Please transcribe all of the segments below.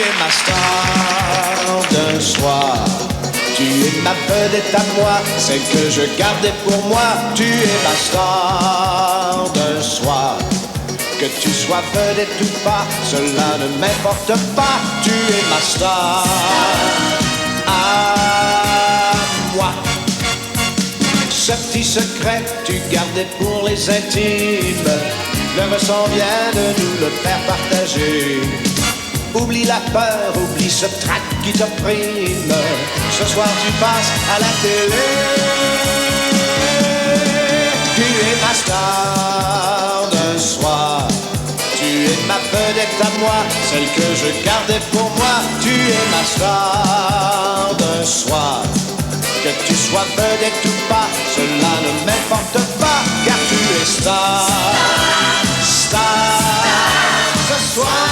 es ma star d'un soir. Tu es ma vedette à moi, celle que je gardais pour moi. Tu es ma star d'un soir. Que tu sois vedette ou pas, cela ne m'importe pas. Tu es ma star à moi. Ce petit secret, tu gardais pour les intimes. Le ressent vient de nous le faire partager. Oublie la peur, oublie ce trac qui t'opprime. Ce soir tu passes à la télé. Tu es ma star d'un soir. Tu es ma vedette à moi, celle que je gardais pour moi. Tu es ma star d'un soir. Que tu sois vedette ou pas, cela ne m'importe pas. Car tu es star, star ce soir.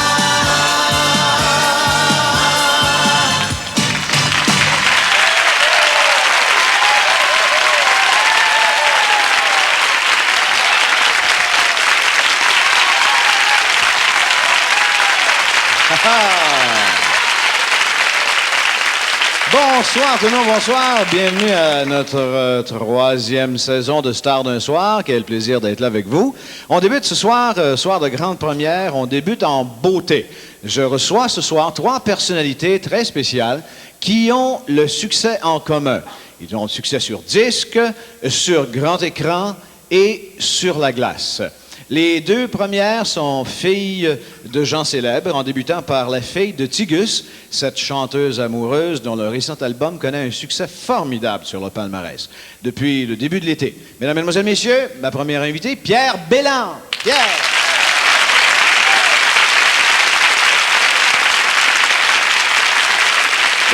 Bonsoir tout le monde, bonsoir. Bienvenue à notre troisième saison de Stars d'un soir. Quel plaisir d'être là avec vous. On débute ce soir, soir de grande première, on débute en beauté. Je reçois ce soir 3 personnalités très spéciales qui ont le succès en commun. Ils ont le succès sur disque, sur grand écran et sur la glace. Les 2 premières sont filles de gens célèbres, en débutant par la fille de Tigus, cette chanteuse amoureuse dont le récent album connaît un succès formidable sur le palmarès depuis le début de l'été. Mesdames, Mesdemoiselles, Messieurs, ma première invitée, Pierre Belland. Pierre!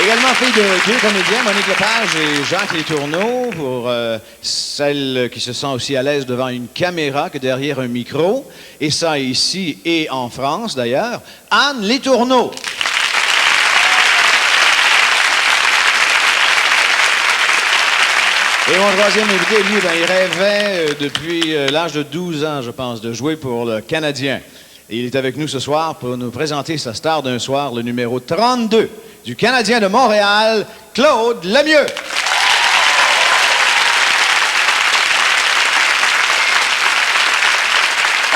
Également fille de 2 comédiens, Monique Lepage et Jacques Letourneau, pour celles qui se sentent aussi à l'aise devant une caméra que derrière un micro, et ça ici et en France d'ailleurs, Anne Letourneau. Et mon troisième invité, lui, il rêvait depuis l'âge de 12 ans, je pense, de jouer pour le Canadien. Et il est avec nous ce soir pour nous présenter sa star d'un soir, le numéro 32 du Canadien de Montréal, Claude Lemieux.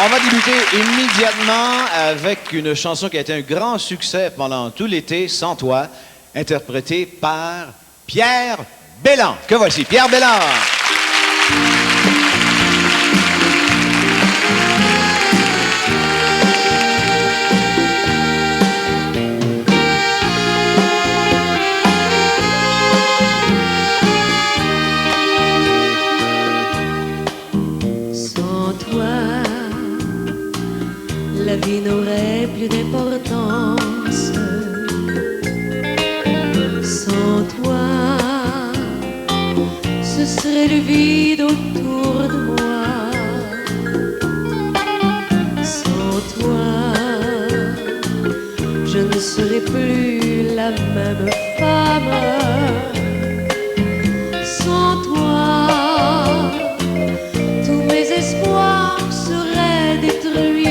On va débuter immédiatement avec une chanson qui a été un grand succès pendant tout l'été, Sans toi, interprétée par Pierre Belland. Que voici, Pierre Belland. La vie n'aurait plus d'importance. Sans toi, ce serait le vide autour de moi. Sans toi, je ne serais plus la même femme. Sans toi, tous mes espoirs seraient détruits.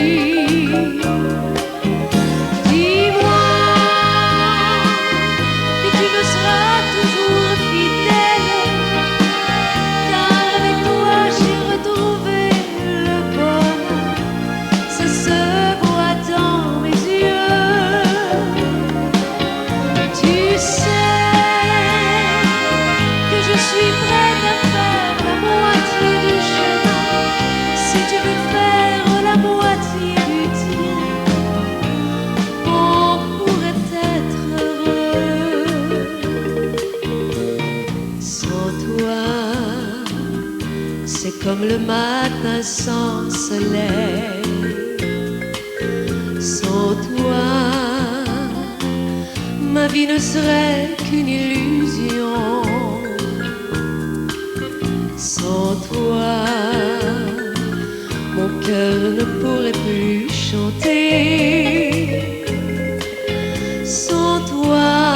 Comme le matin sans soleil. Sans toi, ma vie ne serait qu'une illusion. Sans toi, mon cœur ne pourrait plus chanter. Sans toi,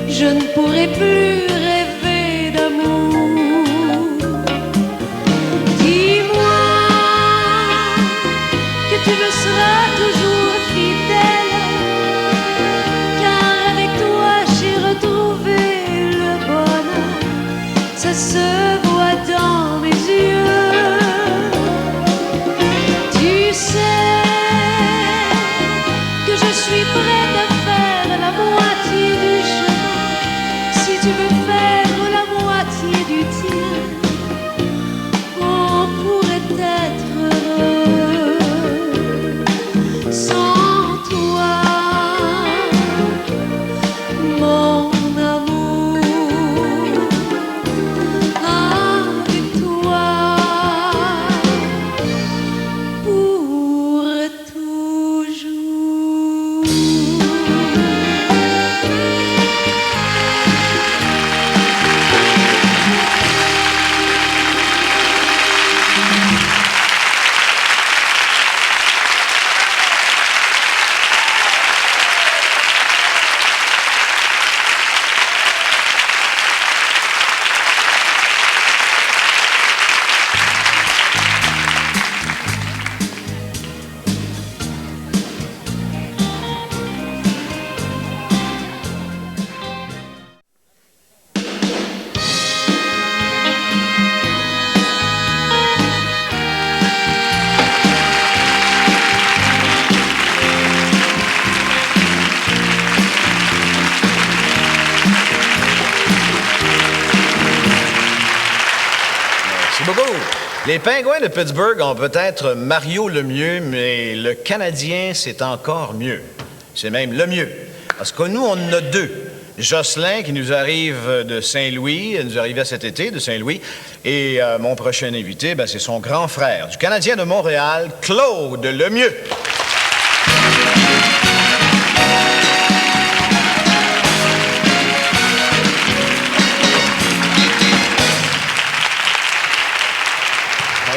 je ne pourrais plus rêver d'amour. Tu me seras toujours fidèle, Les Pingouins de Pittsburgh ont peut-être Mario Lemieux, mais le Canadien, c'est encore mieux. C'est même le mieux. Parce que nous, on en a deux. Jocelyn, qui nous arrive de Saint-Louis, elle nous arrivait cet été de Saint-Louis, et mon prochain invité, c'est son grand frère, du Canadien de Montréal, Claude Lemieux.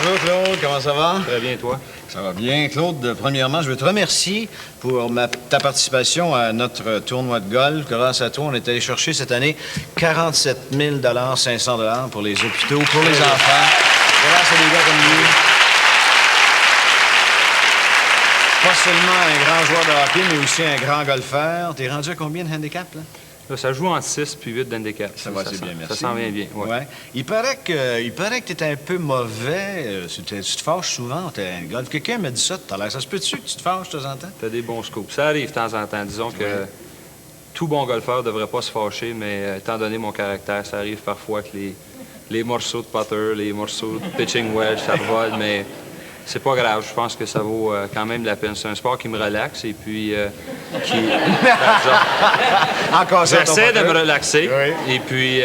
Bonjour Claude, comment ça va? Très bien, toi? Ça va bien. Claude, premièrement, je veux te remercier pour ta participation à notre tournoi de golf. Grâce à toi, on est allé chercher cette année 47 500 $ pour les hôpitaux, pour les enfants. Grâce à des gars comme lui. Pas seulement un grand joueur de hockey, mais aussi un grand golfeur. T'es rendu à combien de handicap, là? Là, ça joue en 6 puis 8 d'handicap. Ça va assez bien, merci. Ça s'en vient bien, oui. Ouais. Il paraît que tu étais un peu mauvais. Tu te fâches souvent, t'es un golf. Quelqu'un m'a dit ça tout à l'heure. Ça se peut-tu que tu te fâches de temps en temps? T'as des bons scoops. Ça arrive de temps en temps. Disons que tout bon golfeur ne devrait pas se fâcher, mais étant donné mon caractère, ça arrive parfois que les morceaux de putter, les morceaux de pitching wedge, ça revole, mais c'est pas grave. Je pense que ça vaut quand même la peine. C'est un sport qui me relaxe et puis qui... Encore ça, j'essaie de me relaxer. Oui. Et puis,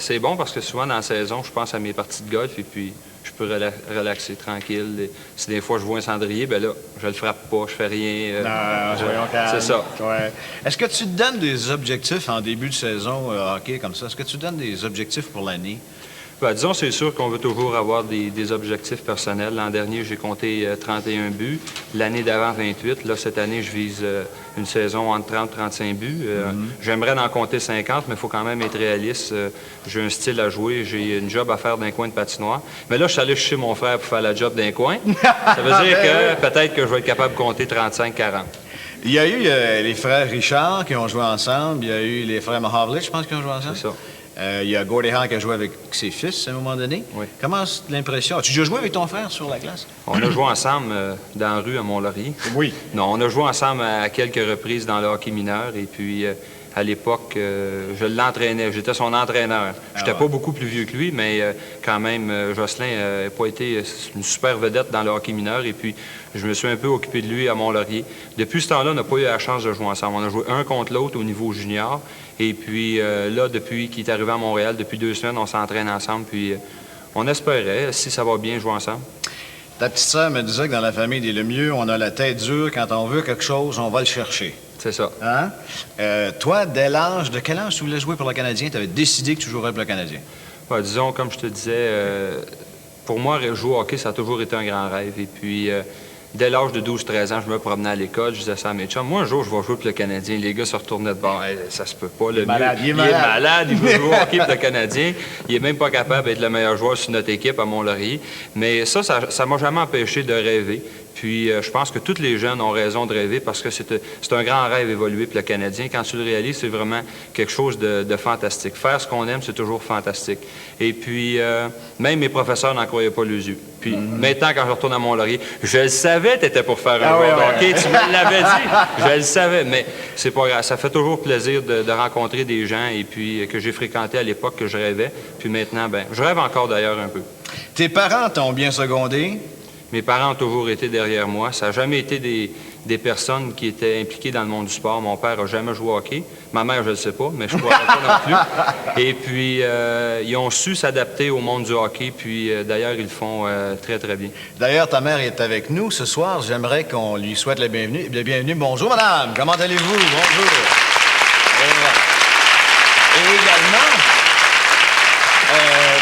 c'est bon parce que souvent, dans la saison, je pense à mes parties de golf et puis je peux relaxer tranquille. Et si des fois, je vois un cendrier, ben là, je le frappe pas, je fais rien. Non, soyons calmes. C'est ça. Ouais. Est-ce que tu te donnes des objectifs en début de saison hockey comme ça? Est-ce que tu te donnes des objectifs pour l'année? Ben, disons, c'est sûr qu'on veut toujours avoir des objectifs personnels. L'an dernier, j'ai compté 31 buts. L'année d'avant, 28. Là, cette année, je vise une saison entre 30 et 35 buts. J'aimerais en compter 50, mais il faut quand même être réaliste. J'ai un style à jouer. J'ai une job à faire d'un coin de patinoire. Mais là, je suis allé chez mon frère pour faire la job d'un coin. Ça veut dire que peut-être que je vais être capable de compter 35-40. Il y a eu les frères Richard qui ont joué ensemble. Il y a eu les frères Mahavlich, je pense, qui ont joué ensemble. C'est ça. Il y a Gordie Howe qui a joué avec ses fils à un moment donné. Oui. Comment c'est l'impression? As-tu déjà joué avec ton frère sur la glace? On a joué ensemble dans la rue à Mont-Laurier. Oui. Non, on a joué ensemble à quelques reprises dans le hockey mineur. Et puis, à l'époque, je l'entraînais. J'étais son entraîneur. J'étais pas beaucoup plus vieux que lui, mais quand même, Jocelyn n'a pas été une super vedette dans le hockey mineur. Et puis, je me suis un peu occupé de lui à Mont-Laurier. Depuis ce temps-là, on n'a pas eu la chance de jouer ensemble. On a joué un contre l'autre au niveau junior. Et puis là, depuis qu'il est arrivé à Montréal, depuis 2 semaines, on s'entraîne ensemble. Puis on espérait, si ça va bien, jouer ensemble. Ta petite sœur me disait que dans la famille des Lemieux, on a la tête dure. Quand on veut quelque chose, on va le chercher. C'est ça. Hein? Toi, de quel âge tu voulais jouer pour le Canadien? Tu avais décidé que tu jouerais pour le Canadien. Ouais, disons, comme je te disais, pour moi, jouer au hockey, ça a toujours été un grand rêve. Et puis, dès l'âge de 12-13 ans, je me promenais à l'école, je disais ça à mes chums. Moi, un jour, je vais jouer pour le Canadien. Les gars se retournaient de bord. Hey, ça se peut pas. Il est malade, il veut jouer au hockey pour le Canadien. Il est même pas capable d'être le meilleur joueur sur notre équipe à Mont-Laurier. Mais ça m'a jamais empêché de rêver. Puis, je pense que tous les jeunes ont raison de rêver parce que c'est un grand rêve évoluer pour le Canadien. Quand tu le réalises, c'est vraiment quelque chose de fantastique. Faire ce qu'on aime, c'est toujours fantastique. Et puis, même mes professeurs n'en croyaient pas les yeux. Puis, maintenant, quand je retourne à Mont-Laurier, je le savais, tu étais pour faire un joueur de hockey. Tu me l'avais dit. Je le savais, mais c'est pas grave. Ça fait toujours plaisir de rencontrer des gens et puis que j'ai fréquenté à l'époque, que je rêvais. Puis maintenant, je rêve encore d'ailleurs un peu. Tes parents t'ont bien secondé? Mes parents ont toujours été derrière moi. Ça n'a jamais été des personnes qui étaient impliquées dans le monde du sport. Mon père n'a jamais joué au hockey. Ma mère, je ne le sais pas, mais je ne crois pas non plus. Et puis, ils ont su s'adapter au monde du hockey. Puis, d'ailleurs, ils le font très, très bien. D'ailleurs, ta mère est avec nous ce soir. J'aimerais qu'on lui souhaite la bienvenue. Bonjour, madame. Comment allez-vous? Bonjour. Et également,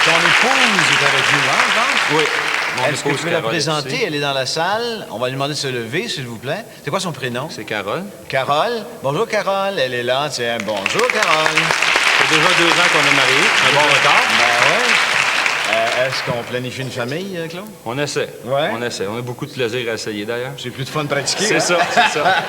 ton épouse est avec nous, hein, Jean? Oui. Est-ce que tu peux la présenter? Elle est dans la salle. On va lui demander de se lever, s'il vous plaît. C'est quoi son prénom? C'est Carole. Carole. Bonjour, Carole. Elle est là. Tiens, bonjour, Carole. Ça fait déjà 2 ans qu'on est mariés. Un bon retard. Ben oui. Est-ce qu'on planifie une famille, Claude? On essaie. Ouais. On essaie. On a beaucoup de plaisir à essayer, d'ailleurs. C'est plus de fun de pratiquer. C'est ça, c'est ça.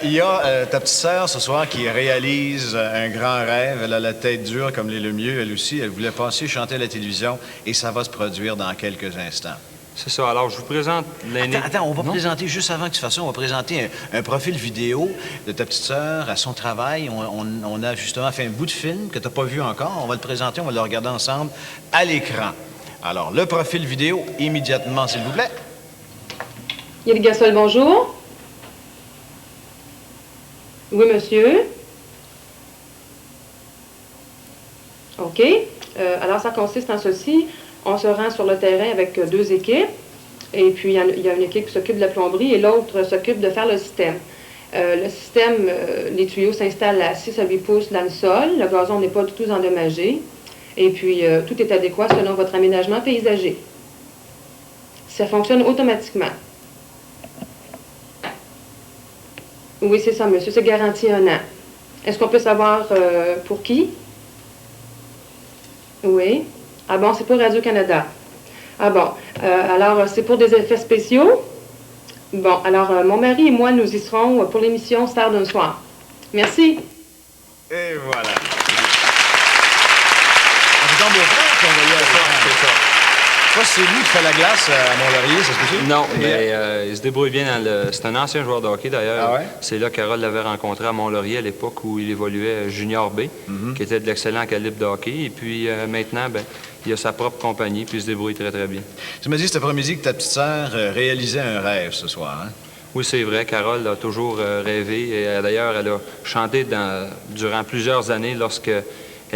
Il y a ta petite sœur ce soir qui réalise un grand rêve. Elle a la tête dure comme les Lemieux, elle aussi. Elle voulait passer chanter à la télévision et ça va se produire dans quelques instants. C'est ça. Alors, je vous présente l'aîné. Attends, on va présenter, juste avant que tu fasses ça, on va présenter un profil vidéo de ta petite sœur à son travail. On a justement fait un bout de film que tu n'as pas vu encore. On va le présenter, on va le regarder ensemble à l'écran. Alors, le profil vidéo, immédiatement, s'il vous plaît. Yannick Gassol, bonjour. Oui, monsieur. OK. Alors, ça consiste en ceci. On se rend sur le terrain avec 2 équipes. Et puis, il y a une équipe qui s'occupe de la plomberie et l'autre s'occupe de faire le système. Le système, les tuyaux s'installent à 6 à 8 pouces dans le sol. Le gazon n'est pas du tout endommagé. Et puis, tout est adéquat selon votre aménagement paysager. Ça fonctionne automatiquement. Oui, c'est ça, monsieur. C'est garanti 1 an. Est-ce qu'on peut savoir pour qui? Oui. Ah bon, c'est pour Radio-Canada. Ah bon. Alors, c'est pour des effets spéciaux? Bon, alors, mon mari et moi, nous y serons pour l'émission Star d'un soir. Merci. Et voilà. C'est ton beau-frère qu'on voyait à l'écran. C'est ça. Ça, c'est lui qui fait la glace à Mont-Laurier, ça se peut-tu? Non, mais il se débrouille bien dans le... C'est un ancien joueur de hockey, d'ailleurs. Ah ouais? C'est là que Carole l'avait rencontré à Mont-Laurier à l'époque où il évoluait Junior B, qui était de l'excellent calibre de hockey. Et puis maintenant, ben, il a sa propre compagnie, puis il se débrouille très, très bien. Tu m'as dit cet après-midi que ta petite sœur réalisait un rêve ce soir, hein? Oui, c'est vrai. Carole a toujours rêvé. Et d'ailleurs, elle a chanté durant plusieurs années lorsqu'elle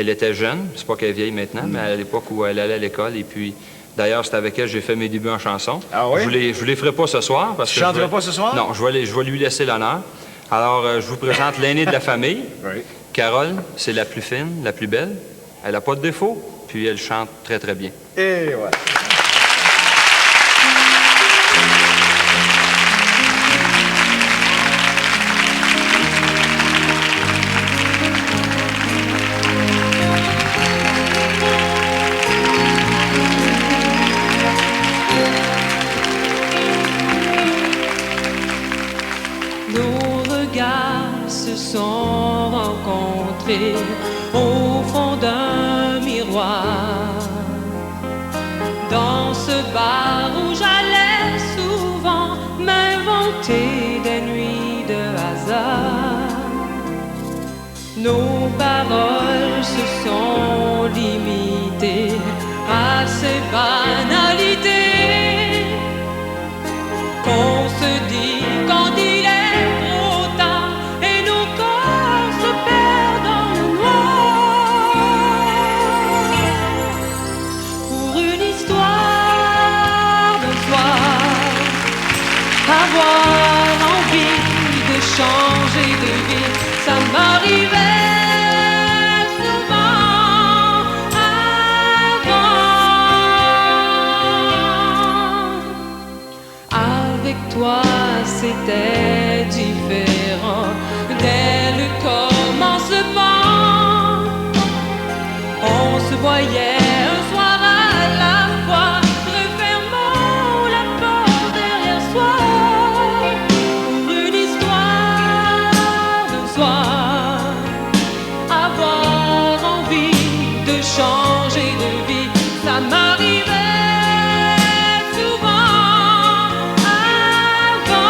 était jeune. C'est pas qu'elle est vieille maintenant, mais à l'époque où elle allait à l'école. Et puis, d'ailleurs, c'est avec elle que j'ai fait mes débuts en chanson. Ah oui? Je vous les ferai pas ce soir. Parce Tu que chanteras pas ce soir? Non, je vais lui laisser l'honneur. Alors, je vous présente l'aînée de la famille. Oui. Carole, c'est la plus fine, la plus belle. Elle n'a pas de défaut, puis elle chante très, très bien. Et voilà. Nos regards se sont rencontrés au fond d'un miroir. Dans ce bar où j'allais souvent m'inventer des nuits de hasard. Nos paroles se sont limitées à ces banalités qu'on se dit quand il est trop tard et nos corps se perdent dans le noir. Pour une histoire de soir, avoir envie de changer de vie, ça m'arrivait souvent avant. Avec toi, c'était différent. Dès le commencement, on se voyait un soir à la fois, refermant la porte derrière soi. Pour une histoire de soir, avoir envie de changer de vie, ça m'arrivait souvent avant.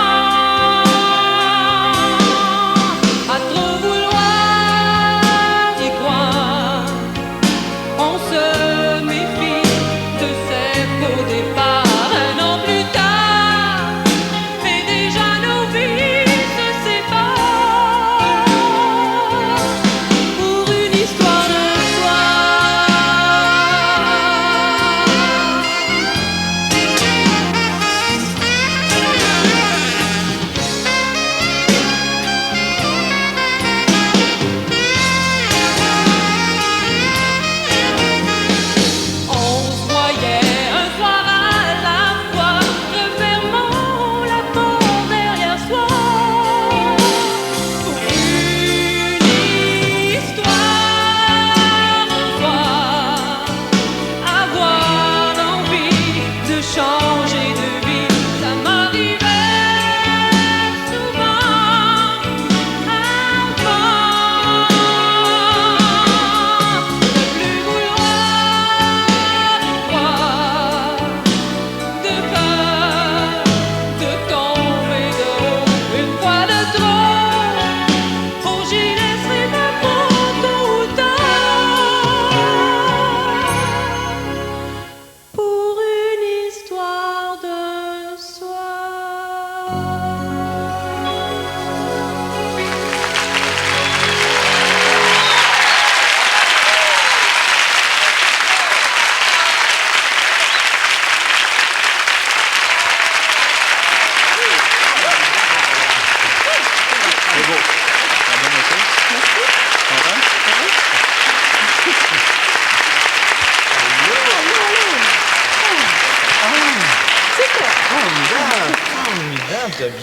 À trop vouloir y croire, on se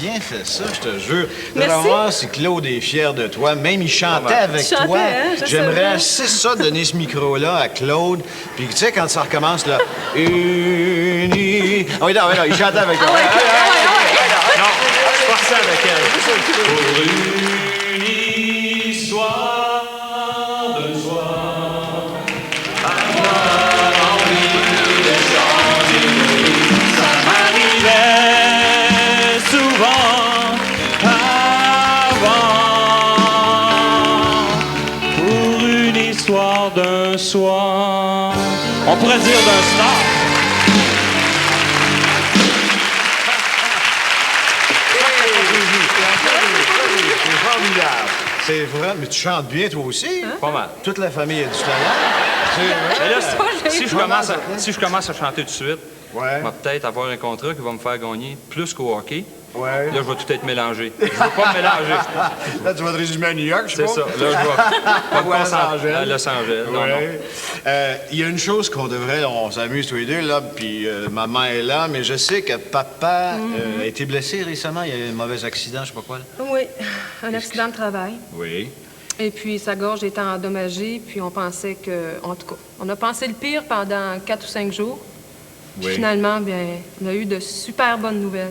bien fait ça, je te jure. Merci. Tu vas voir si Claude est fier de toi. Même il chantait avec Tu chantais, toi. hein? Je J'aimerais savais. assez ça, donner ce micro-là à Claude. Puis tu sais, quand ça recommence, là... Uni... Ah oui, non, il chantait avec toi. Ah ouais, Non, je forçais avec elle. Pour une histoire de soir, avoir envie de chanter, ça m'arrivait souvent avant. Pour une histoire d'un soir, on pourrait dire d'un star. C'est formidable. C'est vrai, mais tu chantes bien toi aussi. Pas mal. Toute la famille a du talent. Mais là, j'ai si je commence à chanter tout de suite, Ouais. je vais peut-être avoir un contrat qui va me faire gagner plus qu'au hockey. Ouais. Là, je vais tout être mélangé. Je ne veux pas me mélanger. Là, tu vas te résumer à New York, je C'est pense. ça. Là, je vais pas me Ou à Los concentrer Angeles. à Los Angeles. Non, non. Ouais. Il y a une chose qu'on devrait, on s'amuse tous les deux, là, puis maman est là, mais je sais que papa a été blessé récemment. Il y a eu un mauvais accident, je sais pas quoi. Là. Oui, un accident de travail. Oui. Et puis sa gorge était endommagée, puis on pensait que, en tout cas, on a pensé le pire pendant 4 ou 5 jours. Puis Oui. finalement, bien, on a eu de super bonnes nouvelles.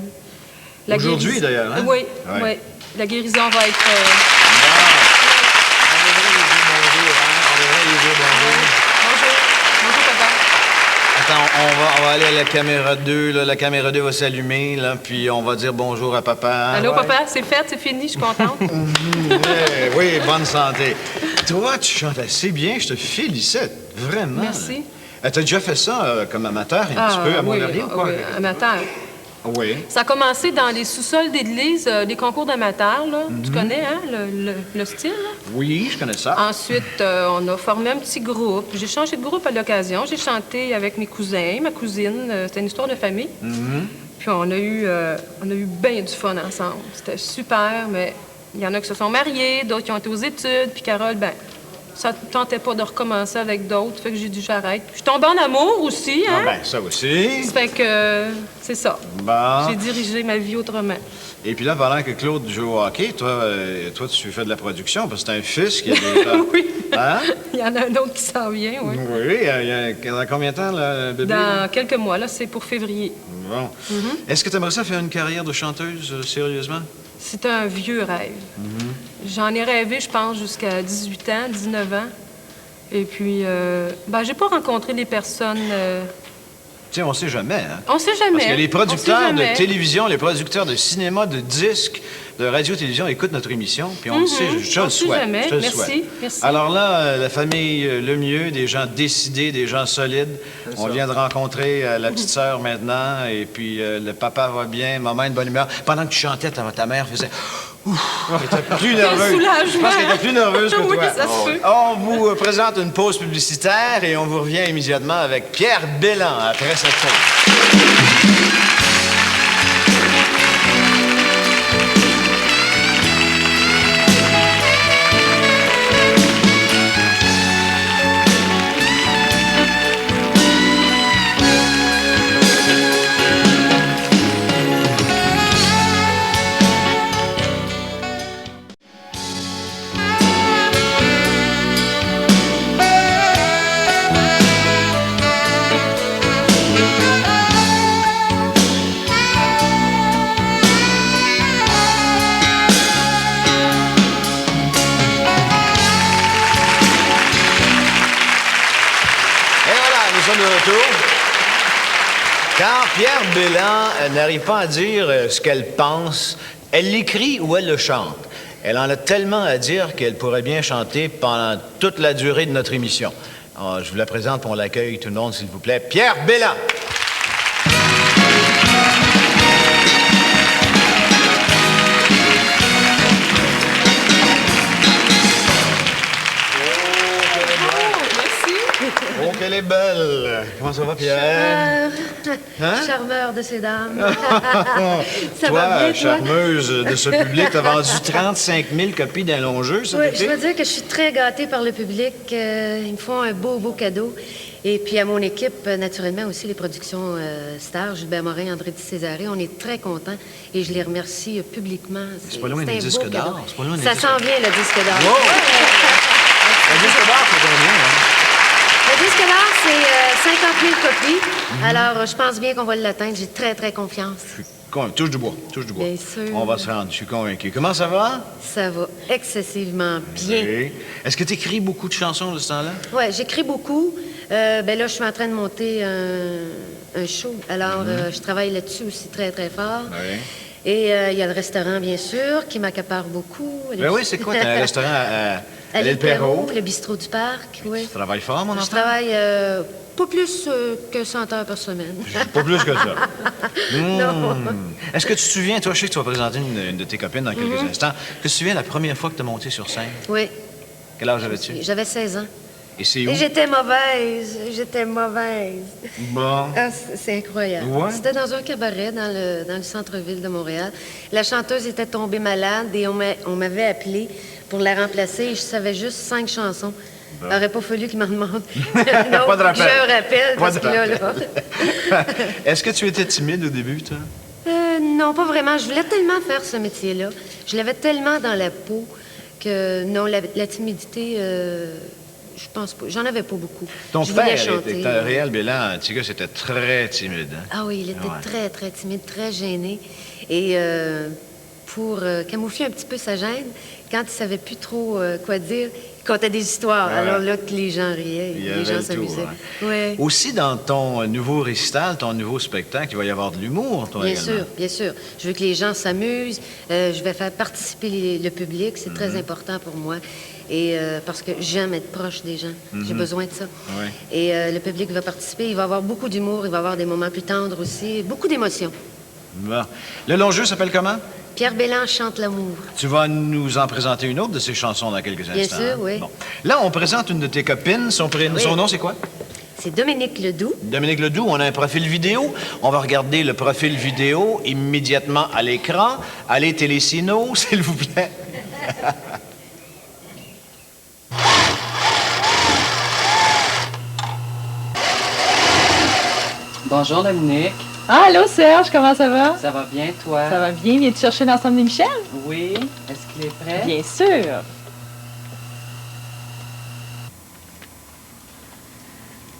Aujourd'hui, guérison- d'ailleurs, hein? Oui, Ouais. oui. La guérison va être... Bonjour. Bonjour, papa. Attends, on va aller à la caméra 2, là. La caméra 2 va s'allumer, là, puis on va dire bonjour à papa. Allô, Ouais. papa, c'est fait, c'est fini, je suis contente. Oui, bonne santé. Toi, tu chantes assez bien, je te félicite, vraiment. Merci. T'as déjà fait ça comme amateur un petit peu à oui, Mont-Laurier ou quoi? oui, amateur. Oui. Ça a commencé dans les sous-sols d'église, des concours d'amateurs, là. Tu connais, hein, le style, là? Oui, je connais ça. Ensuite, on a formé un petit groupe. J'ai changé de groupe à l'occasion. J'ai chanté avec mes cousins, ma cousine. C'était une histoire de famille. Puis on a eu bien du fun ensemble. C'était super, mais il y en a qui se sont mariés, d'autres qui ont été aux études. Puis Carole, ben, ça ne tentait pas de recommencer avec d'autres. Fait que j'ai dû j'arrête. Puis je suis tombée en amour aussi, Ah hein? ben, ça aussi. Ça fait que c'est ça. Bon. J'ai dirigé ma vie autrement. Et puis là, pendant que Claude joue au hockey, toi, tu fais de la production, parce que c'est un fils qui a déjà... Oui. Hein? Il y en a un autre qui s'en vient, oui. Oui, il y a dans combien de temps, là, le bébé? Dans quelques mois, là, c'est pour février. Bon. Est-ce que tu aimerais ça faire une carrière de chanteuse, sérieusement? C'est un vieux rêve. J'en ai rêvé, je pense, jusqu'à 18 ans, 19 ans. Et puis, ben, j'ai pas rencontré les personnes... Tu sais, on sait jamais, hein? On sait jamais. Parce que les On sait producteurs de jamais. télévision, les producteurs de cinéma, de disques, de radio-télévision écoutent notre émission, puis on le sait, je On le sait souhaite. jamais. Je te le Merci, souhaite. merci. Alors là, la famille Lemieux, des gens décidés, des gens solides. On vient de rencontrer la petite sœur maintenant, et puis le papa va bien, maman est de bonne humeur. Pendant que tu chantais, ta mère faisait... Ouf, elle était plus nerveuse. soulagement. Je pense qu'elle était plus nerveuse que Oui, toi. ça se peut. On vous présente une pause publicitaire et on vous revient immédiatement avec Pierre Belland après cette pause. De retour. Quand Pierre Belland n'arrive pas à dire ce qu'elle pense, elle l'écrit ou elle le chante. Elle en a tellement à dire qu'elle pourrait bien chanter pendant toute la durée de notre émission. Alors, je vous la présente pour l'accueil, tout le monde, s'il vous plaît. Pierre Belland. Merci. Oh, qu'elle est belle. Comment ça va, Pierre? Hein? Charmeur de ces dames. Ça Toi, va bien, toi? charmeuse de ce public, t'as vendu 35 000 copies d'un long jeu, ça, Oui, je veux dire que je suis très gâtée par le public. Ils me font un beau, beau cadeau. Et puis à mon équipe, naturellement, aussi les productions stars, Gilbert Morin, André Di Césarée, on est très contents et je les remercie publiquement. C'est pas loin un des beau disques cadeau. d'or. C'est pas loin des Ça disques s'en vient, le disque d'or. Wow! Le disque d'or, c'est combien, hein? Le disque d'or, c'est 50 000 copies. Alors, je pense bien qu'on va l'atteindre. J'ai très, très confiance. Touche du bois, touche du bois. Bien sûr. On va se rendre, je suis convaincu. Comment ça va? Ça va excessivement bien. Oui. Est-ce que tu écris beaucoup de chansons de ce temps-là? Oui, j'écris beaucoup. Ben là, je suis en train de monter un show. Alors, je travaille là-dessus aussi très, très fort. Oui. Et il y a le restaurant, bien sûr, qui m'accapare beaucoup. Ben oui, c'est quoi? T'as un restaurant à l'île Perrault? Le bistrot du parc, oui. Tu travailles fort, mon enfant? Je travaille pas plus que 100 heures par semaine. Pas plus que ça. Non. Est-ce que tu te souviens, toi, je sais que tu vas présenter une de tes copines dans quelques instants, que tu te souviens la première fois que tu as monté sur scène? Oui. Quel âge avais-tu? J'avais 16 ans. Et c'est où? Et j'étais mauvaise. Bon. Ah, c'est incroyable. Ouais. C'était dans un cabaret dans le centre-ville de Montréal. La chanteuse était tombée malade et on m'avait appelée pour la remplacer et je savais juste 5 chansons. Il n'aurait pas fallu qu'il m'en demande. Non, Pas de rappel. j'ai un rappel Pas parce de que là... rappel. Est-ce que tu étais timide au début, toi? Non, pas vraiment. Je voulais tellement faire ce métier-là. Je l'avais tellement dans la peau que non, la timidité... je pense pas. J'en avais pas beaucoup. Ton Je voulais père chanter. était un réel bilan. Un petit gars, c'était très timide. Hein? Ah oui, il était Ouais. très, très timide, très gêné. Et pour camoufler un petit peu sa gêne, quand il savait plus trop quoi dire, il contait des histoires. Ouais. Alors là, que les gens riaient, Il y les avait gens le s'amusaient. tour, Ouais. Aussi, dans ton nouveau récital, ton nouveau spectacle, il va y avoir de l'humour, toi, Bien également. sûr, bien sûr. Je veux que les gens s'amusent. Je vais faire participer le public. C'est très important pour moi. Et parce que j'aime être proche des gens. J'ai besoin de ça. Ouais. Et le public va participer. Il va y avoir beaucoup d'humour. Il va y avoir des moments plus tendres aussi. Beaucoup d'émotions. Bon. Le long jeu s'appelle comment? Pierre Bélan chante l'amour. Tu vas nous en présenter une autre de ses chansons dans quelques instants. sûr, hein? oui. Bon. Là, on présente une de tes copines. Son Oui. nom, c'est quoi? C'est Dominique Ledoux. Dominique Ledoux, on a un profil vidéo. On va regarder le profil vidéo immédiatement à l'écran. Allez, Télécino, s'il vous plaît. Bonjour Dominique, Ah, allô Serge, comment ça va? ça va bien toi? Ça va bien, viens-tu chercher l'ensemble des Michel? Oui, est-ce qu'il est prêt? Bien sûr.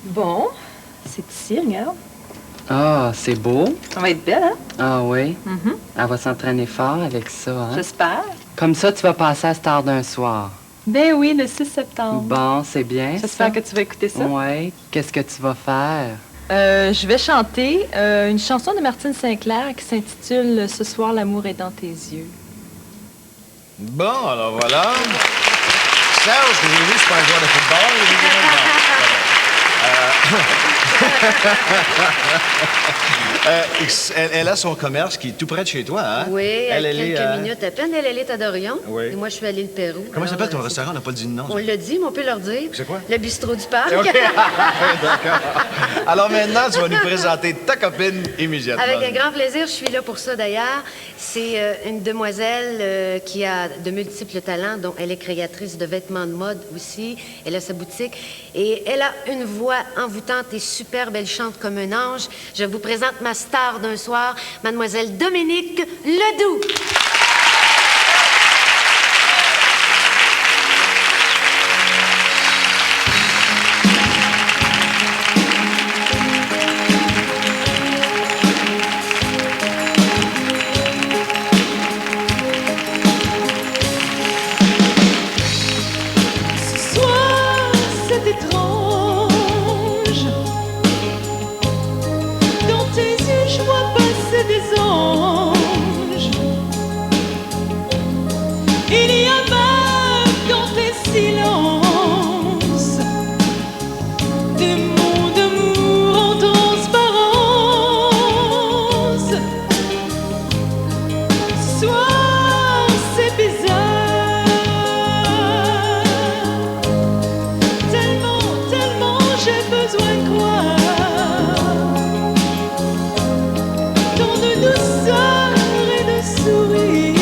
Bon, c'est ici, regarde. Ah, c'est beau. Ça va être belle, hein? Ah oui, Mhm. elle va s'entraîner fort avec ça, hein? J'espère. Comme ça, tu vas passer à Star d'un soir. Ben oui, le 6 septembre. Bon, c'est bien J'espère ça. que tu vas écouter ça. Oui, qu'est-ce que tu vas faire? Je vais chanter une chanson de Martine Sinclair qui s'intitule « Ce soir, l'amour est dans tes yeux Bon, alors voilà. Serge, que j'ai vu, c'est pas un joueur de football. J'ai vu elle a son commerce qui est tout près de chez toi, hein? Oui, Elle à est, quelques minutes à peine. Elle est à Dorion. Oui. Et moi, je suis à l'île Pérou. Comment Alors, s'appelle ton c'est- restaurant? On n'a pas dit de nom. On l'a dit, mais on peut leur dire. C'est quoi? Le bistrot du parc. OK. D'accord. Alors maintenant, tu vas nous présenter ta copine immédiatement. Avec un grand plaisir, je suis là pour ça d'ailleurs. C'est une demoiselle qui a de multiples talents, dont elle est créatrice de vêtements de mode aussi. Elle a sa boutique et elle a une voix envoûtante et superbe. Elle chante comme un ange. Je vous présente ma star d'un soir, mademoiselle Dominique Ledoux. Ce soir, c'est étrange. Dans tes yeux, je vois passer des anges. Il y a même dans tes silences des mots d'amour en transparence. Ce soir, c'est bizarre. Tellement, tellement j'ai besoin de croire. Tant de douceur et de sourire.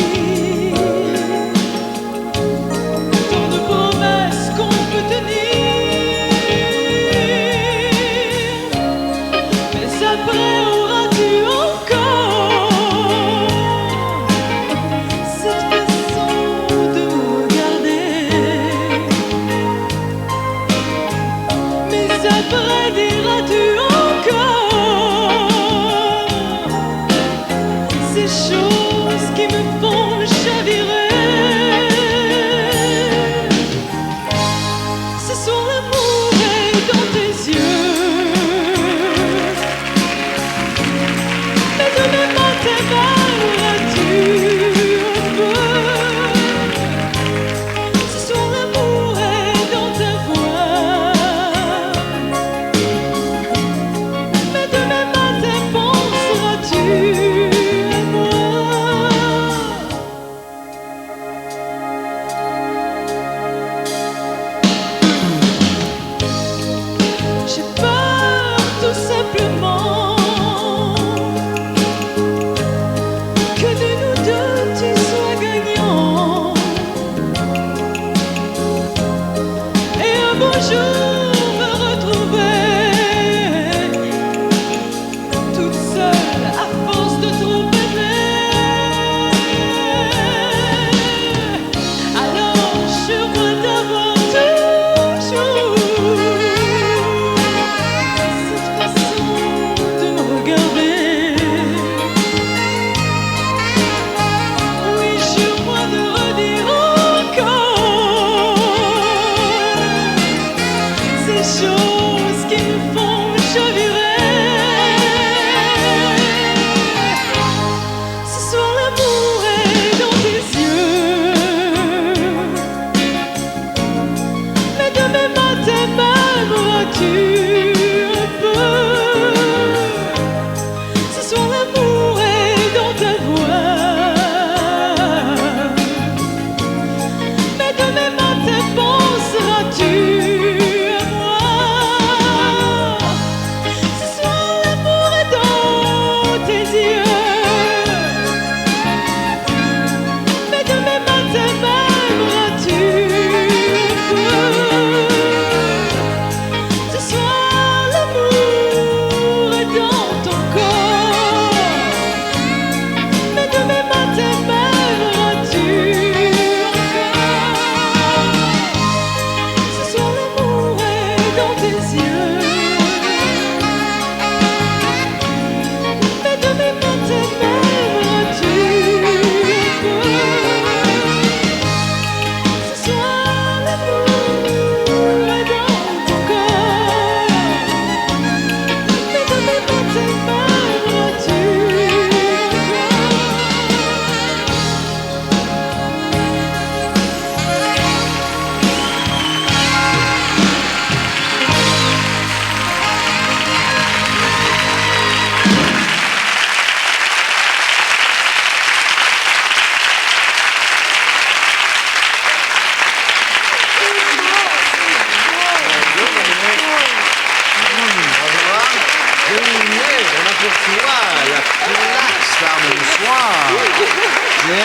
bien.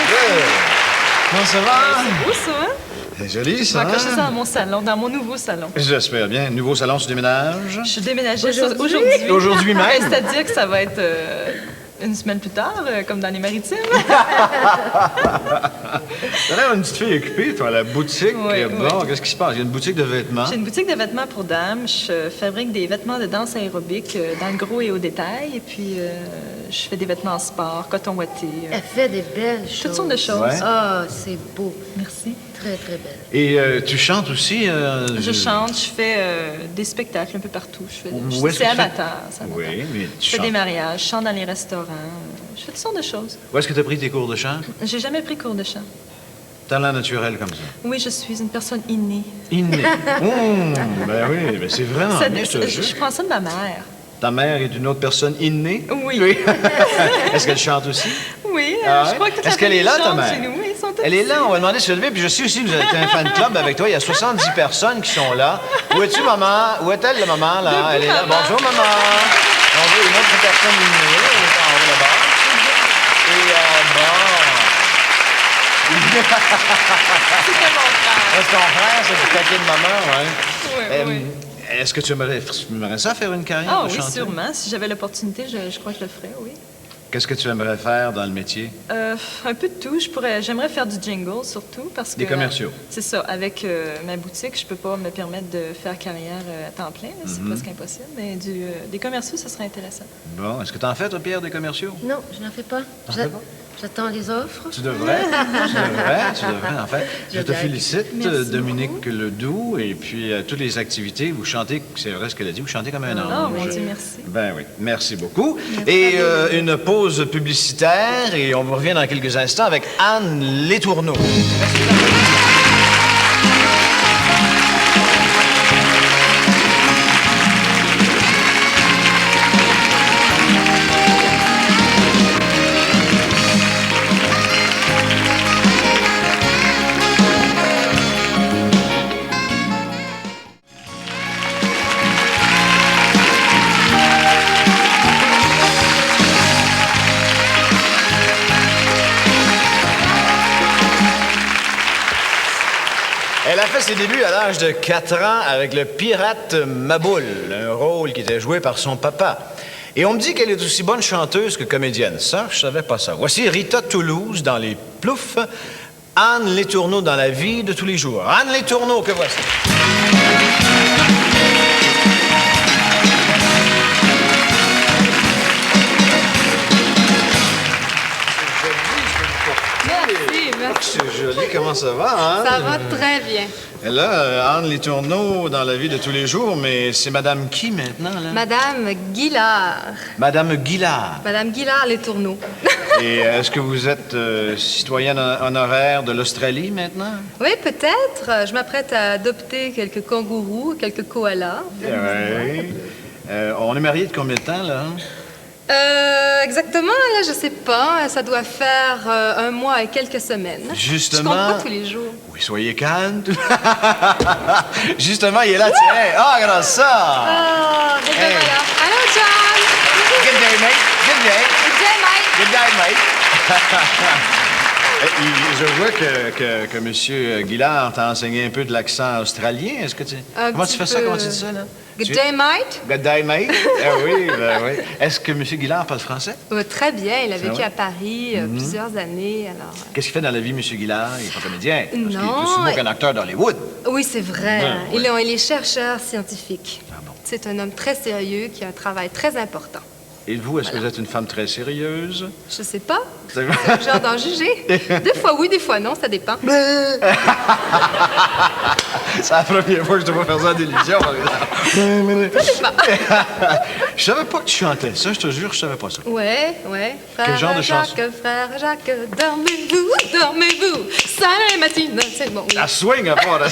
Good. Comment ça va? C'est beau, ça, hein? C'est joli, Je ça. vais accrocher ça dans mon salon, dans mon nouveau salon. J'espère bien. Nouveau salon, tu déménages? Je suis déménagée aujourd'hui. Aujourd'hui même? C'est-à-dire que ça va être une semaine plus tard, comme dans les Maritimes. T'as l'air une petite fille occupée, toi, à la boutique. Oui, Bon, oui. qu'est-ce qui se passe? Il y a une boutique de vêtements. J'ai une boutique de vêtements pour dames. Je fabrique des vêtements de danse aérobique dans le gros et au détail. Et puis, je fais des vêtements en sport, coton ouaté. Elle fait des belles choses. Toutes sortes de choses. Ouais. Ah, c'est beau. Merci. Très, très belle. Et tu chantes aussi? Je chante, je fais des spectacles un peu partout. Où est-ce que C'est tu fais? amateur, c'est amateur. Oui, mais tu Je fais chantes. des mariages, je chante dans les restaurants. Je fais toutes sortes de choses. Où est-ce que tu as pris tes cours de chant? J'ai jamais pris cours de chant. Talent naturel comme ça. Oui, je suis une personne innée. Inné. Ben oui, ben c'est vraiment Ça- bien, je te jure. je prends ça de ma mère. Ta mère est une autre personne innée? Oui. Est-ce qu'elle chante aussi? Oui, Ah je ouais? crois que toute Est-ce la qu'elle est là, famille ta chante mère? chez nous. Oui, ils sont tous Elle est là, ici. on va demander de se lever. Puis je sais aussi que vous êtes un fan club avec toi. Il y a 70 personnes qui sont là. Où es-tu, maman? Où est-elle, la maman, là? Debout, Elle est là. maman. Bonjour, maman. Bonjour, une autre personne innée. Elle est en haut là-bas. Et bon. C'était mon frère. Est-ce ton frère, c'est le taquet de maman, ouais? Oui, oui. Est-ce que tu aimerais ça faire une carrière Ah de oui, chanteuse? sûrement. Si j'avais l'opportunité, je crois que je le ferais, oui. Qu'est-ce que tu aimerais faire dans le métier? Un peu de tout. J'aimerais faire du jingle, surtout, parce que... Des commerciaux. C'est ça. Avec ma boutique, je peux pas me permettre de faire carrière à temps plein. Là, c'est presque impossible. Mais des commerciaux, ça serait intéressant. Bon, est-ce que tu en fais, toi, Pierre, des commerciaux? Non, je n'en fais pas. T'en fais pas? J'attends les offres. Tu devrais. Tu devrais, en fait. Je te blague. félicite, Merci Dominique beaucoup. Ledoux, et puis toutes les activités. Vous chantez, c'est vrai ce qu'elle a dit, vous chantez comme un ange. Oh, mon Dieu, merci. Ben oui, merci beaucoup. Et une pause publicitaire, et on vous revient dans quelques instants avec Anne Letourneau. Elle a fait ses débuts à l'âge de 4 ans avec le pirate Maboul, un rôle qui était joué par son papa. Et on me dit qu'elle est aussi bonne chanteuse que comédienne. Ça, je savais pas ça. Voici Rita Toulouse dans Les Ploufs, Anne Letourneau dans La vie de tous les jours. Anne Letourneau, que voici. Merci, merci. C'est joli, comment ça va, Anne? Ça va très bien. Et là, Anne Letourneau dans La vie de tous les jours, mais c'est Madame qui maintenant, là? Madame Guillard. Madame Guillard. Madame Guillard, les tourneaux. Et est-ce que vous êtes citoyenne honoraire de l'Australie maintenant? Oui, peut-être. Je m'apprête à adopter quelques kangourous, quelques koalas. Oui. On est mariés de combien de temps, là? Exactement, là, je sais pas. Ça doit faire 1 mois et quelques semaines. Justement. Je compte pas tous les jours. Oui, soyez calme. Justement, il est là, tiens. Ah, regarde ça! Ah, et Hey. voilà. Allô, John! Good day, mate. Good day. Good day, Mike. Good day, mate. Je vois que M. Guillard t'a enseigné un peu de l'accent australien. Est-ce que tu... Un Comment tu petit fais ça? peu. Comment tu dis ça, là? Good day, Mike. Good day, mate. Ah oui, ben oui. Est-ce que M. Guillard parle français? Très bien. Il a vécu vrai? à Paris plusieurs années. Alors, Qu'est-ce qu'il fait dans la vie, M. Guillard? Il est pas comédien. Parce qu'il est Non, aussi beau qu'un acteur d'Hollywood. oui, c'est vrai. Ouais, ouais. Il est chercheur scientifique. Ah bon. C'est un homme très sérieux qui a un travail très important. Et vous, est-ce que vous êtes une femme très sérieuse? Je sais pas. C'est C'est le genre d'en juger. Des fois oui, des fois non, ça dépend. C'est la première fois que je te vois faire ça à l'illusion, par exemple. Je savais pas que tu chantais ça, je te jure, je savais pas ça. Ouais. Frère Quel genre de chanson? Frère Jacques, dormez-vous. Salut matin, c'est bon. oui. La swing à part de...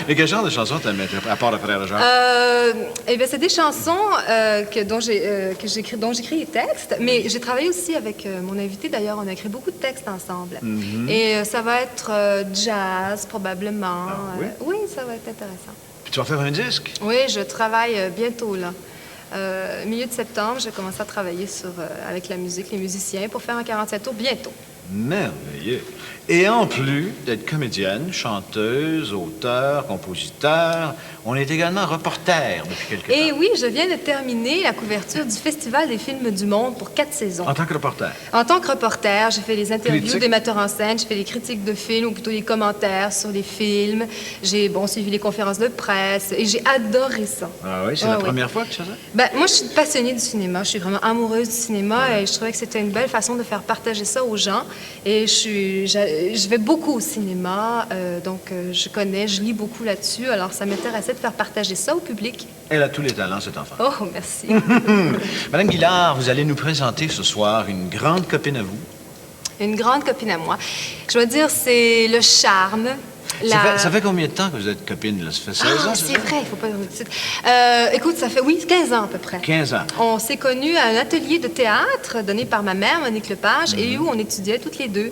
Mais quel genre de chanson t'aimes à part de Frère Jacques? Eh bien, c'est des chansons dont j'écris les textes, mais j'ai travaillé aussi avec mon invité. D'ailleurs, on a écrit beaucoup de textes ensemble. Et ça va être jazz, probablement. Ah oui? Oui, ça va être intéressant. Puis tu vas faire un disque? Oui, je travaille bientôt, là. milieu de septembre, j'ai commencé à travailler avec la musique, les musiciens, pour faire un 47 tours bientôt. Merveilleux. Et en plus d'être comédienne, chanteuse, auteure, compositeur, on est également reporter depuis quelque temps. Et oui, je viens de terminer la couverture du Festival des films du monde pour 4 saisons. En tant que reporter? En tant que reporter, j'ai fait les interviews Critique. des metteurs en scène, j'ai fait les critiques de films, ou plutôt les commentaires sur les films. J'ai suivi les conférences de presse et j'ai adoré ça. Ah oui, c'est la première fois que tu fais ça? Ben, moi, je suis passionnée du cinéma. Je suis vraiment amoureuse du cinéma et je trouvais que c'était une belle façon de faire partager ça aux gens. Et je vais beaucoup au cinéma, donc je lis beaucoup là-dessus. Alors, ça m'intéressait de faire partager ça au public. Elle a tous les talents, cette enfant. Oh, merci. Madame Guillard, vous allez nous présenter ce soir une grande copine à vous. Une grande copine à moi. Je dois dire, c'est le charme. Ça fait combien de temps que vous êtes copine, là? Ça fait 16 ans, c'est vrai, il faut pas dire de suite. Écoute, ça fait, 15 ans à peu près. 15 ans. On s'est connus à un atelier de théâtre donné par ma mère, Monique Lepage, et où on étudiait toutes les deux.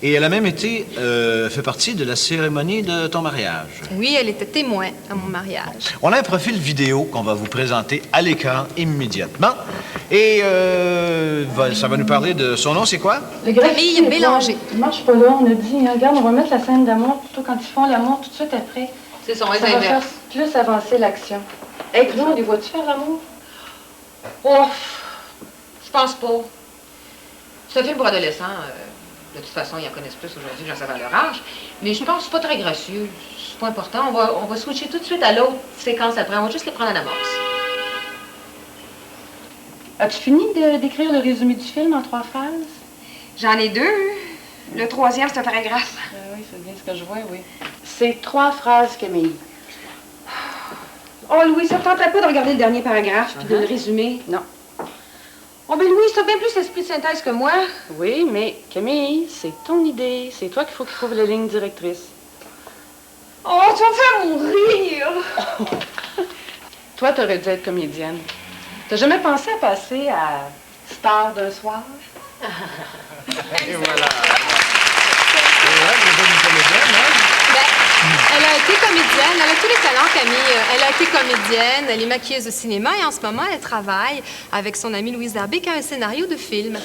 Et elle a même fait partie de la cérémonie de ton mariage. Oui, elle était témoin à mon mariage. On a un profil vidéo qu'on va vous présenter à l'écran immédiatement. Et ça va nous parler de son nom, c'est quoi? Camille Bélanger. Ça marche pas là, on a dit, regarde, on va mettre la scène d'amour plutôt quand ils font l'amour tout de suite après. C'est son Ça va faire plus avancer l'action. Hey, Claude, les vois-tu faire l'amour? Oh, je pense pas. C'est un film pour adolescents. De toute façon, ils en connaissent plus aujourd'hui que j'en savais à leur âge. Mais je pense que c'est pas très gracieux. C'est pas important. On va switcher tout de suite à l'autre séquence après. On va juste les prendre en amorce. As-tu fini d'écrire le résumé du film en 3 phrases? J'en ai 2. Le 3e, c'est un paragraphe. Oui, c'est bien ce que je vois, oui. C'est 3 phrases, Camille. Oh, Louis, ça te tenterait pas de regarder le dernier paragraphe puis de le résumer? Non. Oh, ben Louis, t'as bien plus l'esprit de synthèse que moi. Oui, mais Camille, c'est ton idée. C'est toi qu'il faut qu'il trouve la ligne directrice. Oh, tu vas me faire mourir! Toi, t'aurais dû être comédienne. T'as jamais pensé à passer à Star d'un soir? Et voilà. C'est vrai que vous êtes une comédienne, hein? Elle a été comédienne, elle a tous les talents, Camille. Elle a été comédienne, elle est maquilleuse de cinéma et en ce moment, elle travaille avec son amie Louise Darbic à un scénario de film.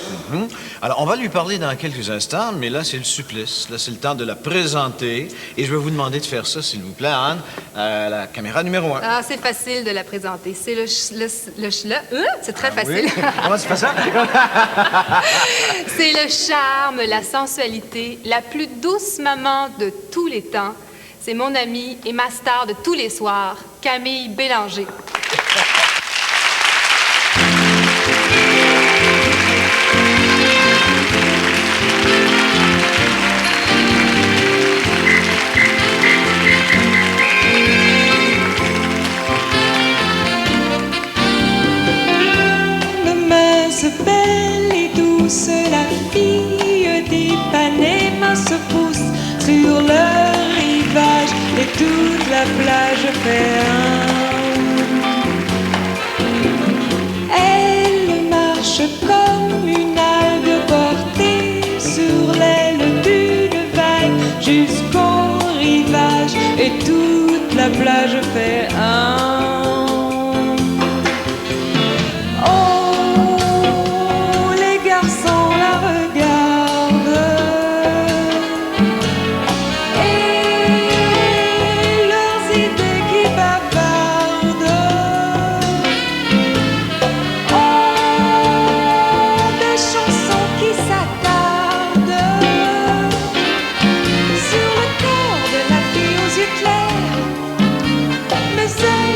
Alors, on va lui parler dans quelques instants, mais là, c'est le supplice. Là, c'est le temps de la présenter. Et je vais vous demander de faire ça, s'il vous plaît, Anne, à la caméra numéro 1. Ah, c'est facile de la présenter. C'est c'est très facile. Oui? Comment tu fais ça? C'est le charme, la sensualité, la plus douce maman de tous les temps. C'est mon amie et ma star de tous les soirs, Camille Bélanger. Mince, belle et douce, la fille d'Ipanema se pousse sur le rivage et toute la plage fait un. Elle marche comme une algue portée sur l'aile d'une vague jusqu'au rivage et toute la plage fait un. Sur le corps de la fille aux yeux clairs, mais elle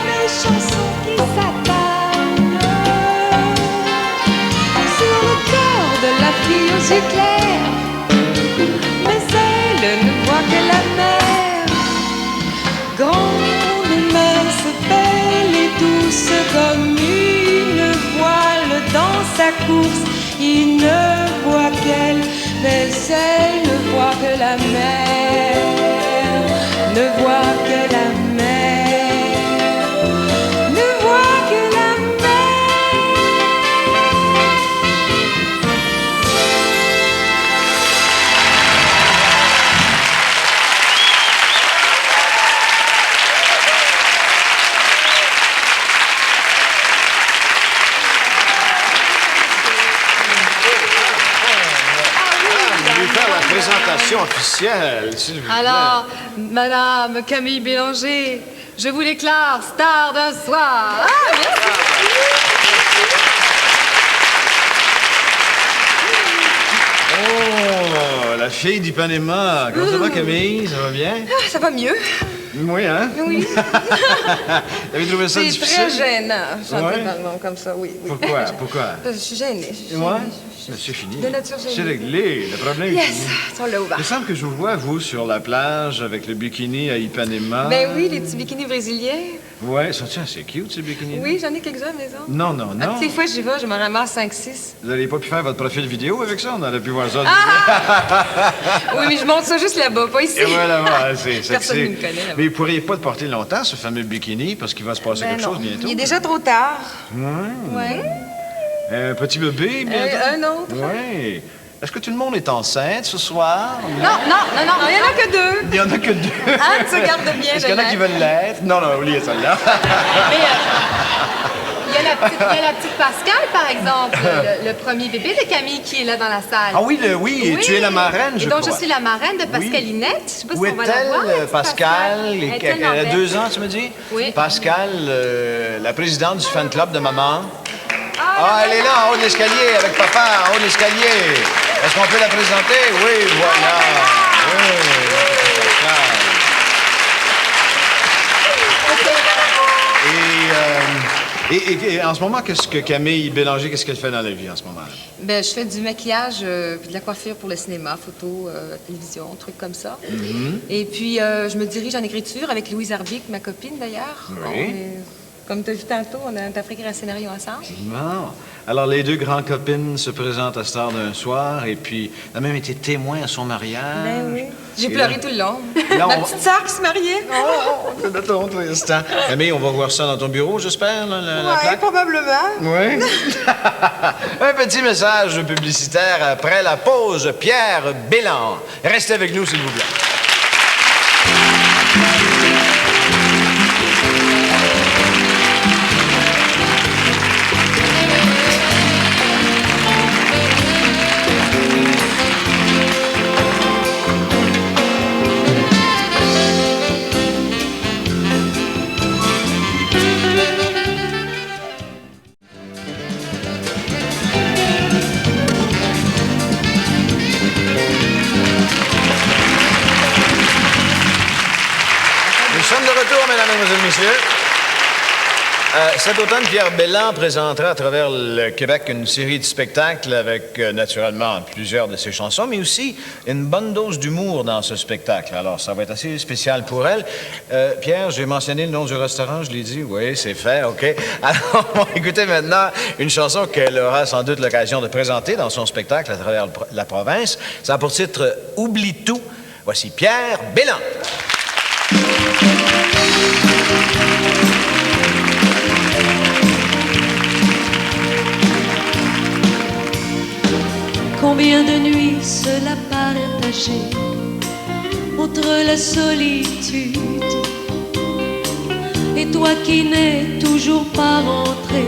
Des chansons qui s'attardent sur le cœur de la fille aux yeux clairs, mais elle ne voit que la mer, grande, mince, belle et douce comme une voile dans sa course. Il ne voit qu'elle, mais elle ne voit que la mer, ne voit que la mer, ne voit que la Présentation officielle, s'il vous plaît. Alors, Madame Camille Bélanger, je vous déclare star d'un soir. Ah, merci. Oh, la fille d'Ipanema. Comment ça va, Camille? Ça va bien? Ah, ça va mieux. Oui, hein? Oui. Avez-vous trouvé ça C'est difficile? très gênant, chanter Ouais. dans le monde comme ça, oui. Pourquoi? Pourquoi? Je suis gênée. Ouais? C'est fini. De nature gênée. C'est réglé. Le problème est Yes, fini. on l'a ouvert. Il me semble que je vous vois, vous, sur la plage avec le bikini à Ipanema. Ben oui, les petits bikinis brésiliens. Ouais, sont-ils assez cute, ces bikinis? Oui, j'en ai quelques-uns à la maison. Non, non, non. Des fois, j'y vais, je m'en ramasse 5-6. Vous n'avez pas pu faire votre profil vidéo avec ça? On aurait pu voir ça. Oui, mais je monte ça juste là-bas, pas ici. Et voilà, c'est Personne ne sexy. me connaît là-bas. Mais vous ne pourriez pas le porter longtemps, ce fameux bikini, parce qu'il va se passer Ben quelque non. chose bientôt. Il est déjà trop tard. Ouais. Ouais. Un petit bébé, bientôt? Un autre. Oui. Est-ce que tout le monde est enceinte ce soir? Non, il n'y en a que deux. Il n'y en a que deux. Anne se garde bien Est-ce qu'il y en a qui veulent l'être? Non, non, oubliez celle-là. Mais il y a la petite Pascal, par exemple, le premier bébé de Camille qui est là dans la salle. Ah oui, oui, tu es la marraine, je Et donc, crois. je suis la marraine de Pascalinette. Je sais pas Où si on va la voir. est-elle, Pascal? Elle Elle a 2 ans, tu me dis? Oui. Pascal, la présidente du fan club de maman. Ah, elle est là, en haut de l'escalier, avec papa, en haut de l'escalier. Est-ce qu'on peut la présenter? Oui, voilà. Oui, Pascal. Et en ce moment, qu'est-ce que Camille Bélanger, qu'est-ce qu'elle fait dans la vie en ce moment? Ben, je fais du maquillage puis de la coiffure pour le cinéma, photo, télévision, trucs comme ça. Et puis, je me dirige en écriture avec Louise Arbic, ma copine d'ailleurs. Oui. Comme tu as vu tantôt, on a écrit un scénario ensemble. Bon. Alors, les deux grandes copines se présentent à Star d'un soir et puis elle a même été témoin à son mariage. Ben oui. J'ai Et pleuré là- tout le long. Là, Ma on va- petite sœur qui se mariait. Oh, c'est de ton instant. Camille, on va voir ça dans ton bureau, j'espère, là, la Ouais, plaque? probablement. Oui. Un petit message publicitaire après la pause. Pierre Bélan. Restez avec nous, s'il vous plaît. Nous sommes de retour, mesdames et messieurs. Cet automne, Pierre Bélan présentera à travers le Québec une série de spectacles avec, naturellement, plusieurs de ses chansons, mais aussi une bonne dose d'humour dans ce spectacle. Alors, ça va être assez spécial pour elle. Pierre, j'ai mentionné le nom du restaurant, je l'ai dit. Oui, c'est fait, OK. Alors, on va écouter maintenant une chanson qu'elle aura sans doute l'occasion de présenter dans son spectacle à travers la province. Ça a pour titre « Oublie tout ». Voici Pierre Bélan. Combien de nuits cela partagé entre la solitude et toi qui n'es toujours pas rentré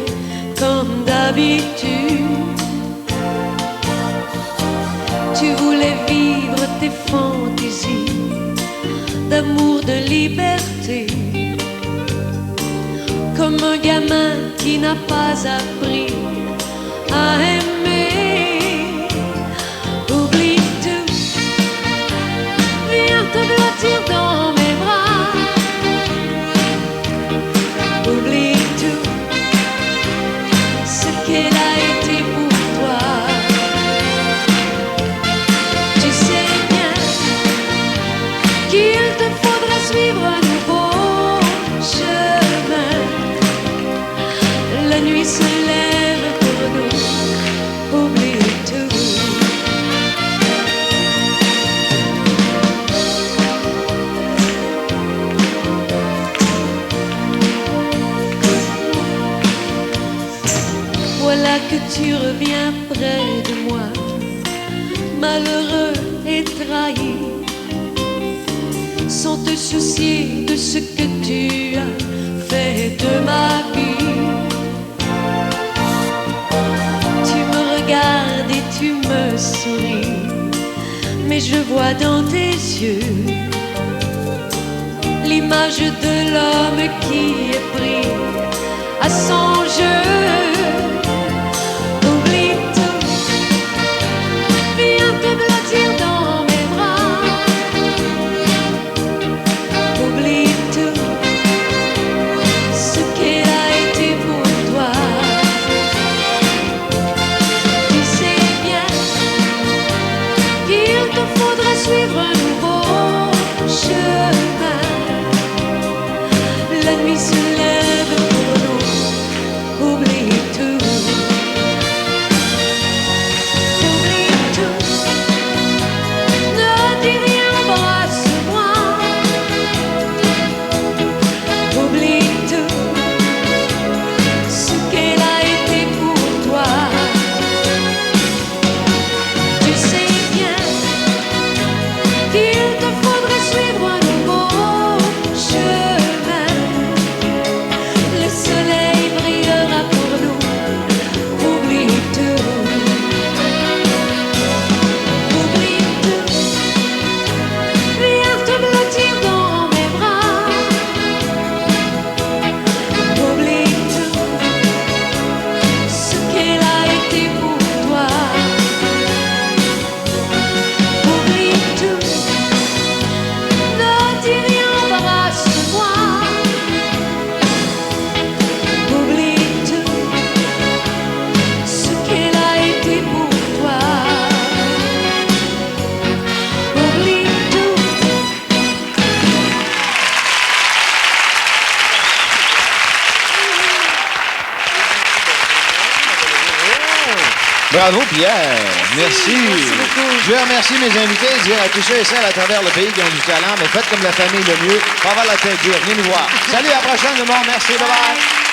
comme d'habitude. Tu voulais vivre tes fantaisies d'amour, de liberté, comme un gamin qui n'a pas appris à aimer. Oublie tout, tu reviens près de moi, malheureux et trahi, sans te soucier de ce que tu as fait de ma vie. Tu me regardes et tu me souris, mais je vois dans tes yeux l'image de l'homme qui est pris à son jeu. Oublie tout, viens te blottir dans mes bras. Oublie tout, ce qu'elle a été pour toi. Tu sais bien qu'il te faudra suivre un nouveau chemin. La nuit se lève pour nous, oublie tout. Oublie tout, ne dis rien, embrasse-moi. Oublie tout, ce qu'elle a été pour toi. Tu sais bien qu'il te faudrait suivre un nouveau chemin. Le soleil brillera pour nous, oublie tout. Oublie tout, viens te blottir dans mes bras. Oublie tout, ce qu'elle a été pour toi. Oublie tout, ne dis rien, embrasse-moi. Oublie tout, ce qu'elle a été pour toi. Oublie tout. Bravo, Pierre. Merci. Je veux remercier mes invités, dire à tous ceux et celles à travers le pays qui ont du talent, mais faites comme la famille le mieux. Pas avoir la tête dure. Venez nous voir. Salut, à la prochaine, le monde. Merci. Bye-bye.